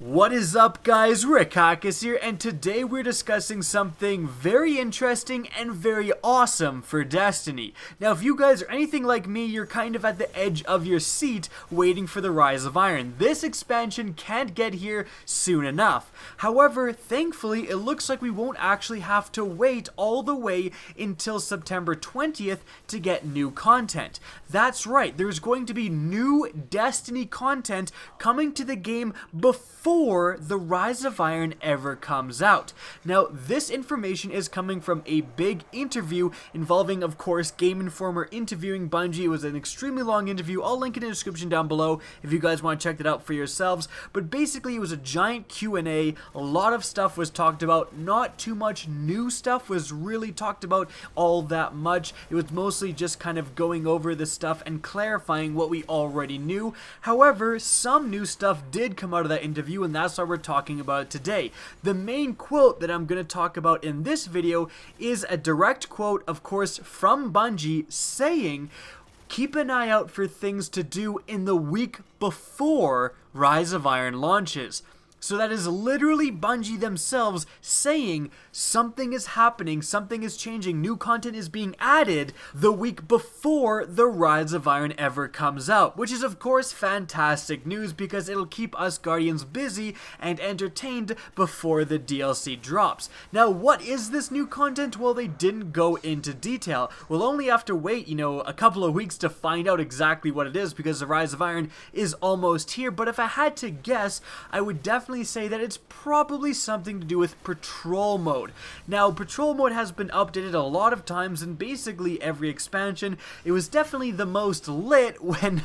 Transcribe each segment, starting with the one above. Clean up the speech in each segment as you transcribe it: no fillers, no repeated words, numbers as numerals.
What is up, guys? Rick Hawkes here, and today we're discussing something very interesting and very awesome for Destiny. Now, if you guys are anything like me, you're kind of at the edge of your seat waiting for the Rise of Iron. This expansion can't get here soon enough. However, thankfully, it looks like we won't actually have to wait all the way until September 20th to get new content. That's right, there's going to be new Destiny content coming to the game before the Rise of Iron ever comes out. Now, this information is coming from a big interview involving, of course, Game Informer interviewing Bungie. It was an extremely long interview. I'll link it in the description down below if you guys want to check that out for yourselves. But basically, it was a giant Q&A. A lot of stuff was talked about. Not too much new stuff was really talked about all that much. It was mostly just kind of going over the stuff and clarifying what we already knew. However, some new stuff did come out of that interview, and that's why we're talking about it today. The main quote that I'm going to talk about in this video is a direct quote, of course, from Bungie saying, "Keep an eye out for things to do in the week before Rise of Iron launches." So that is literally Bungie themselves saying something is happening, something is changing, new content is being added the week before the Rise of Iron ever comes out, which is of course fantastic news because it'll keep us Guardians busy and entertained before the DLC drops. Now, what is this new content? Well, they didn't go into detail. We'll only have to wait, a couple of weeks to find out exactly what it is because the Rise of Iron is almost here, but if I had to guess, I would definitely say that it's probably something to do with patrol mode. Now, patrol mode has been updated a lot of times in basically every expansion. It was definitely the most lit when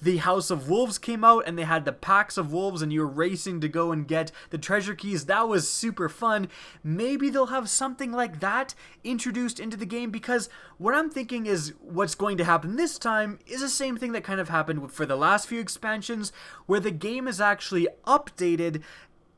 the House of Wolves came out and they had the packs of wolves and you were racing to go and get the treasure keys. That was super fun. Maybe they'll have something like that introduced into the game, because what I'm thinking is what's going to happen this time is the same thing that kind of happened for the last few expansions, where the game is actually updated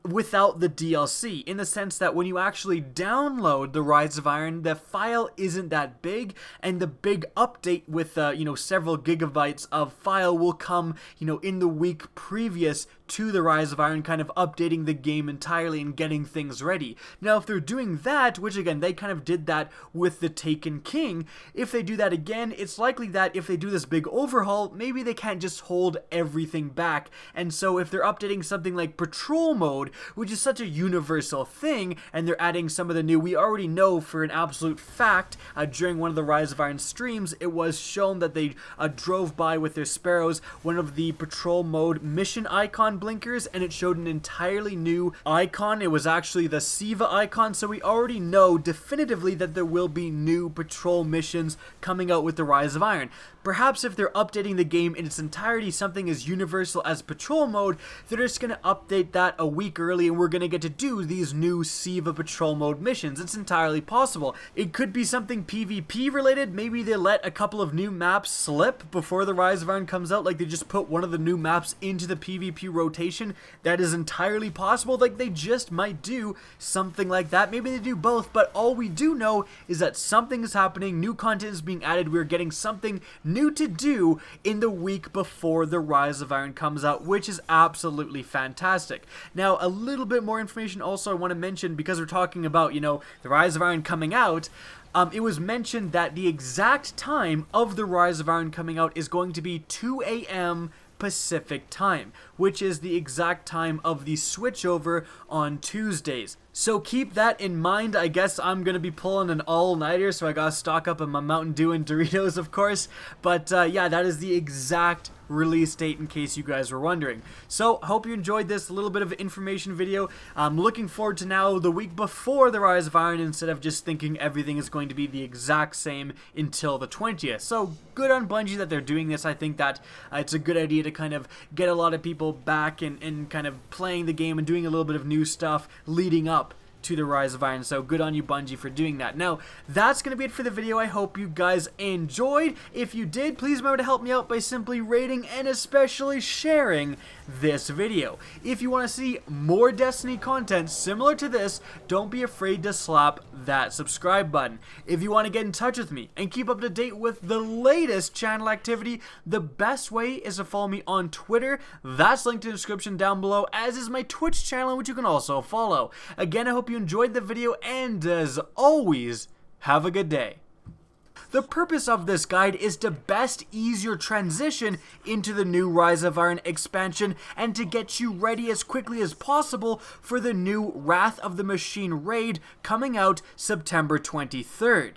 without the DLC, in the sense that when you actually download the Rise of Iron, the file isn't that big, and the big update with several gigabytes of file will come in the week previous to the Rise of Iron, kind of updating the game entirely and getting things ready. Now, if they're doing that, which again, they kind of did that with the Taken King, if they do that again, it's likely that if they do this big overhaul, maybe they can't just hold everything back. And so if they're updating something like patrol mode, which is such a universal thing, and they're adding some of the new, we already know for an absolute fact, during one of the Rise of Iron streams, it was shown that they drove by with their sparrows one of the patrol mode mission icon blinkers, and it showed an entirely new icon. It was actually the Siva icon, so we already know definitively that there will be new patrol missions coming out with the Rise of Iron. Perhaps if they're updating the game in its entirety, something as universal as patrol mode, they're just going to update that a week early and we're going to get to do these new Siva patrol mode missions. It's entirely possible. It could be something PvP related. Maybe they let a couple of new maps slip before the Rise of Iron comes out, like they just put one of the new maps into the PvP rotation. That is entirely possible. Like, they just might do something like that. Maybe they do both, but all we do know is that something is happening, new content is being added, we're getting something new to do in the week before the Rise of Iron comes out, which is absolutely fantastic. Now, a little bit more information also I want to mention, because we're talking about, the Rise of Iron coming out. It was mentioned that the exact time of the Rise of Iron coming out is going to be 2 a.m. Pacific time, which is the exact time of the switchover on Tuesdays. So keep that in mind. I guess I'm going to be pulling an all-nighter, so I gotta stock up on my Mountain Dew and Doritos, of course. But yeah, that is the exact release date, in case you guys were wondering. So hope you enjoyed this little bit of information video. I'm looking forward to now the week before the Rise of Iron, instead of just thinking everything is going to be the exact same until the 20th. So good on Bungie that they're doing this. I think that it's a good idea to kind of get a lot of people back and kind of playing the game and doing a little bit of new stuff leading up to the Rise of Iron, so good on you, Bungie, for doing that. Now, that's going to be it for the video. I hope you guys enjoyed. If you did, please remember to help me out by simply rating and especially sharing this video. If you want to see more Destiny content similar to this, don't be afraid to slap that subscribe button. If you want to get in touch with me and keep up to date with the latest channel activity, the best way is to follow me on Twitter. That's linked in the description down below, as is my Twitch channel, which you can also follow. Again, I hope you enjoyed the video, and as always, have a good day. The purpose of this guide is to best ease your transition into the new Rise of Iron expansion and to get you ready as quickly as possible for the new Wrath of the Machine raid coming out September 23rd.